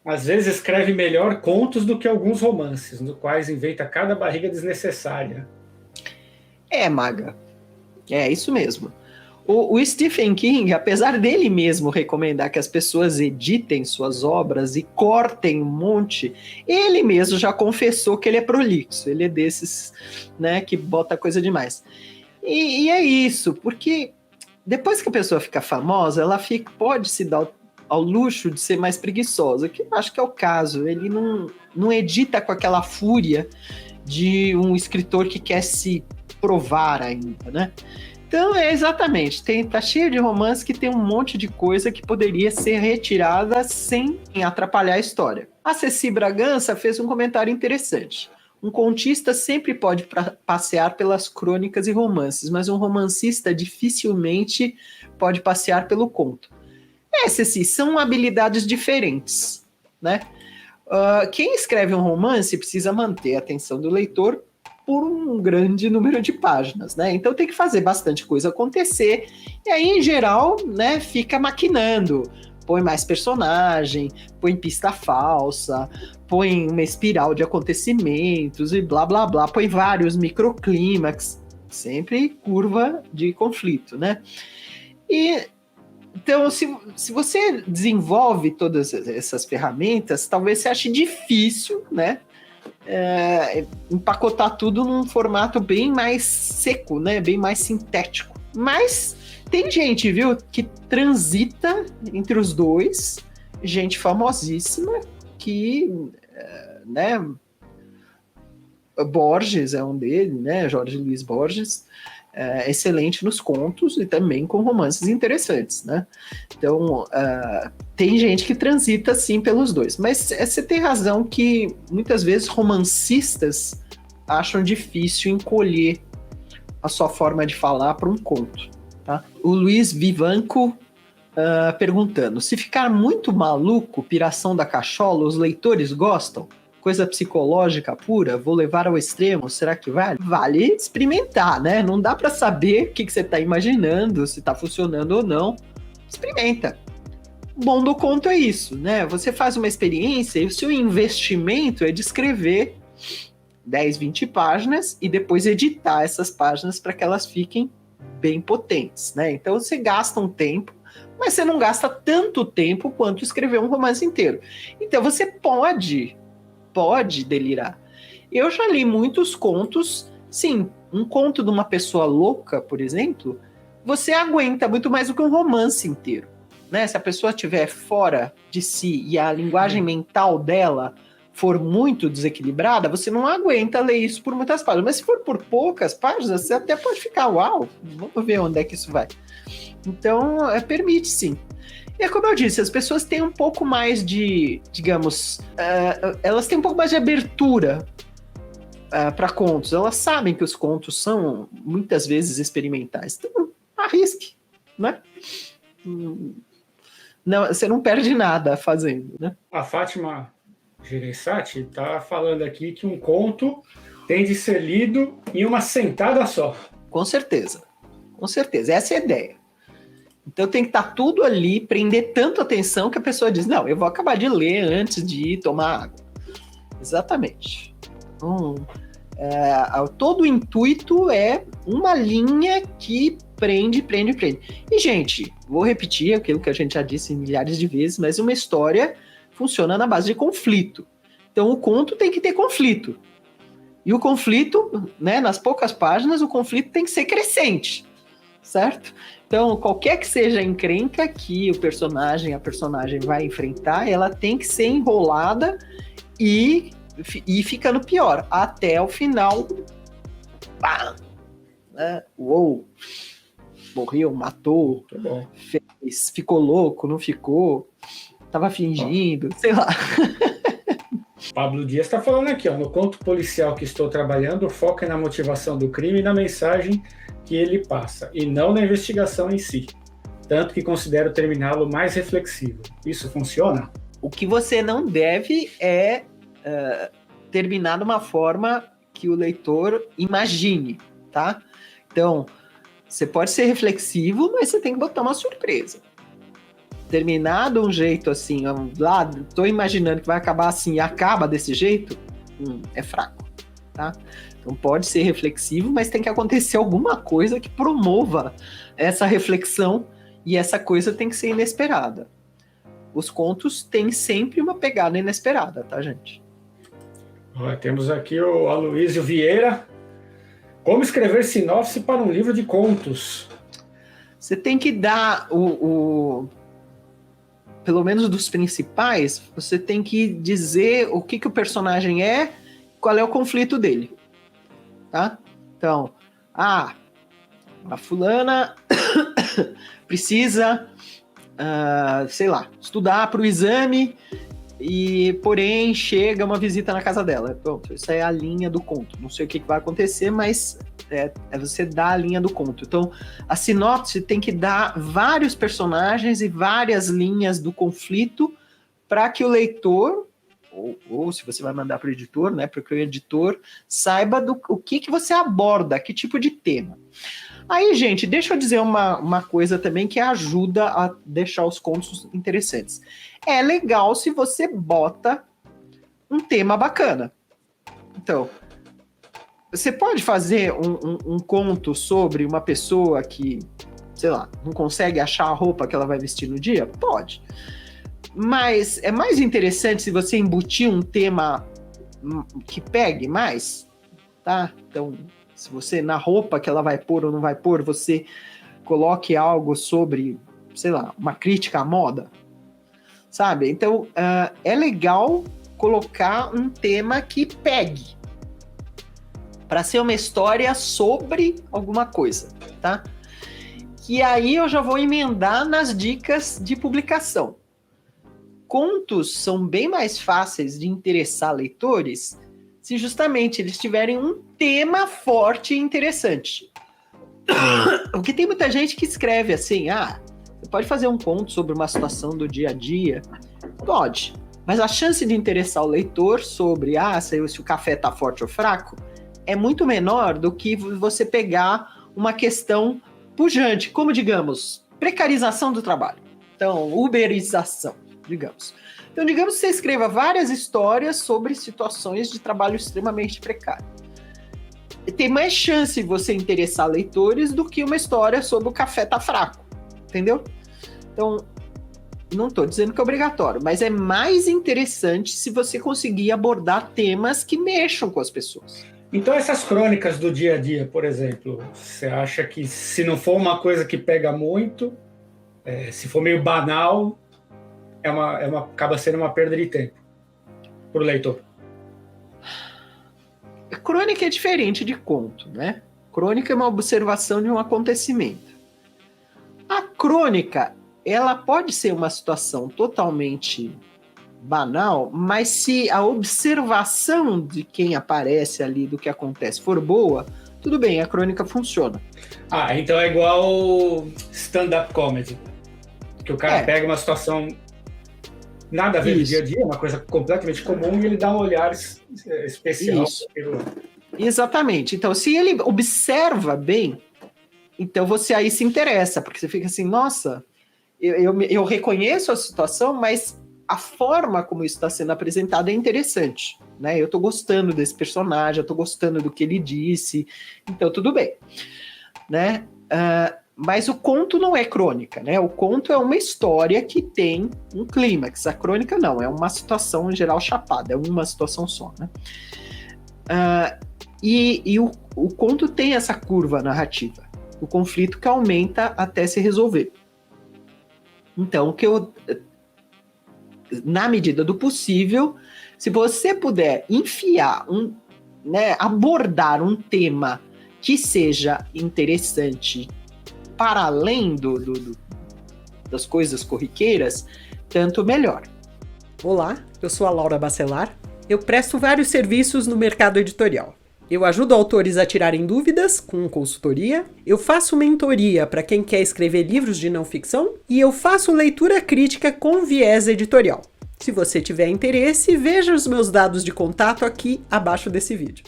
Às vezes escreve melhor contos do que alguns romances, no quais inventa cada barriga desnecessária. Maga. É isso mesmo. O Stephen King, apesar dele mesmo recomendar que as pessoas editem suas obras e cortem um monte, ele mesmo já confessou que ele é prolixo, ele é desses, né, que bota coisa demais. E é isso, porque depois que a pessoa fica famosa, ela pode se dar ao luxo de ser mais preguiçosa, que eu acho que é o caso. Ele não edita com aquela fúria de um escritor que quer se provar ainda, né? Então, exatamente, tá cheio de romance que tem um monte de coisa que poderia ser retirada sem atrapalhar a história. A Ceci Bragança fez um comentário interessante. Um contista sempre pode passear pelas crônicas e romances, mas um romancista dificilmente pode passear pelo conto. Ceci, são habilidades diferentes, né? Quem escreve um romance precisa manter a atenção do leitor por um grande número de páginas, né? Então tem que fazer bastante coisa acontecer, e aí, em geral, né, fica maquinando, põe mais personagem, põe pista falsa, põe uma espiral de acontecimentos e blá blá blá, põe vários microclímax, sempre curva de conflito, né? E então, se você desenvolve todas essas ferramentas, talvez você ache difícil, né, empacotar tudo num formato bem mais seco, né, bem mais sintético. Mas tem gente, viu, que transita entre os dois, gente famosíssima que, né, Borges é um deles, né, Jorge Luiz Borges, excelente nos contos e também com romances interessantes, né? Então, tem gente que transita, sim, pelos dois. Mas você tem razão que, muitas vezes, romancistas acham difícil encolher a sua forma de falar para um conto, tá? O Luiz Vivanco perguntando, se ficar muito maluco, piração da cachola, os leitores gostam? Coisa psicológica pura, vou levar ao extremo, será que vale? Vale experimentar, né? Não dá para saber o que você está imaginando, se está funcionando ou não. Experimenta. O bom do conto é isso, né? Você faz uma experiência e o seu investimento é de escrever 10, 20 páginas e depois editar essas páginas para que elas fiquem bem potentes, né? Então você gasta um tempo, mas você não gasta tanto tempo quanto escrever um romance inteiro. Então você pode delirar. Eu já li muitos contos, sim, um conto de uma pessoa louca, por exemplo, você aguenta muito mais do que um romance inteiro, né? Se a pessoa estiver fora de si e a linguagem mental dela for muito desequilibrada, você não aguenta ler isso por muitas páginas. Mas se for por poucas páginas, você até pode ficar, uau, vamos ver onde é que isso vai. Então, permite sim. E é como eu disse, as pessoas têm um pouco mais de, digamos, elas têm um pouco mais de abertura para contos. Elas sabem que os contos são muitas vezes experimentais. Então, arrisque, né? Não, você não perde nada fazendo, né? A Fátima Gereissati está falando aqui que um conto tem de ser lido em uma sentada só. Com certeza. Com certeza. Essa é a ideia. Então tem que estar tudo ali, prender tanto atenção que a pessoa diz, não, eu vou acabar de ler antes de ir tomar água. Exatamente. Todo o intuito é uma linha que prende. E, gente, vou repetir aquilo que a gente já disse milhares de vezes, mas uma história funciona na base de conflito. Então o conto tem que ter conflito. E o conflito, né, nas poucas páginas, o conflito tem que ser crescente, certo? Então, qualquer que seja a encrenca que a personagem vai enfrentar, ela tem que ser enrolada e ficando pior, até o final. Pá, né? Uou! Morreu, matou, ficou louco, não ficou, tava fingindo, sei lá. Pablo Dias está falando aqui, no conto policial que estou trabalhando, o foco é na motivação do crime e na mensagem que ele passa, e não na investigação em si. Tanto que considero terminá-lo mais reflexivo. Isso funciona? O que você não deve é terminar de uma forma que o leitor imagine, tá? Então, você pode ser reflexivo, mas você tem que botar uma surpresa. terminar de um jeito assim, lá, tô imaginando que vai acabar assim e acaba desse jeito, é fraco, tá? Então pode ser reflexivo, mas tem que acontecer alguma coisa que promova essa reflexão e essa coisa tem que ser inesperada. Os contos têm sempre uma pegada inesperada, tá, gente? Temos aqui o Aloysio Vieira. Como escrever sinopse para um livro de contos? Você tem que dar pelo menos dos principais, você tem que dizer o que o personagem é, qual é o conflito dele, tá? Então, a fulana precisa, sei lá, estudar para o exame e, porém, chega uma visita na casa dela. Pronto, isso é a linha do conto. Não sei o que vai acontecer, mas é você dar a linha do conto. Então, a sinopse tem que dar vários personagens e várias linhas do conflito para que o leitor, ou se você vai mandar para o editor, né, para que o editor saiba o que você aborda, que tipo de tema. Aí, gente, deixa eu dizer uma coisa também que ajuda a deixar os contos interessantes. É legal se você bota um tema bacana. Então, você pode fazer um conto sobre uma pessoa que, sei lá, não consegue achar a roupa que ela vai vestir no dia? Pode. Mas é mais interessante se você embutir um tema que pegue mais, tá? Então, se você, na roupa que ela vai pôr ou não vai pôr, você coloque algo sobre, sei lá, uma crítica à moda, sabe? Então, é legal colocar um tema que pegue, para ser uma história sobre alguma coisa, tá? E aí eu já vou emendar nas dicas de publicação. Contos são bem mais fáceis de interessar leitores se justamente eles tiverem um tema forte e interessante. Porque tem muita gente que escreve assim, você pode fazer um conto sobre uma situação do dia a dia? Pode, mas a chance de interessar o leitor sobre se o café tá forte ou fraco é muito menor do que você pegar uma questão pujante, como, digamos, precarização do trabalho. Então, uberização, digamos. Então, digamos que você escreva várias histórias sobre situações de trabalho extremamente precário. E tem mais chance de você interessar leitores do que uma história sobre o café tá fraco, entendeu? Então, não estou dizendo que é obrigatório, mas é mais interessante se você conseguir abordar temas que mexam com as pessoas. Então, essas crônicas do dia a dia, por exemplo, você acha que se não for uma coisa que pega muito, se for meio banal, acaba sendo uma perda de tempo para o leitor? Crônica é diferente de conto, né? Crônica é uma observação de um acontecimento. A crônica, ela pode ser uma situação totalmente banal, mas se a observação de quem aparece ali do que acontece for boa, tudo bem, a crônica funciona. Então é igual stand-up comedy, que o cara pega uma situação nada a ver no dia a dia, uma coisa completamente comum, e ele dá um olhar especial. Exatamente. Então, se ele observa bem, então você aí se interessa, porque você fica assim, nossa, eu reconheço a situação, mas a forma como isso está sendo apresentado é interessante, né? Eu estou gostando desse personagem, eu estou gostando do que ele disse, então tudo bem, né? Mas o conto não é crônica, né? O conto é uma história que tem um clímax. A crônica não, é uma situação em geral chapada, é uma situação só, né? E o conto tem essa curva narrativa, o conflito que aumenta até se resolver. Então, na medida do possível, se você puder enfiar abordar um tema que seja interessante para além das coisas corriqueiras, tanto melhor. Olá, eu sou a Laura Bacelar. Eu presto vários serviços no mercado editorial. Eu ajudo autores a tirarem dúvidas com consultoria, eu faço mentoria para quem quer escrever livros de não ficção e eu faço leitura crítica com viés editorial. Se você tiver interesse, veja os meus dados de contato aqui abaixo desse vídeo.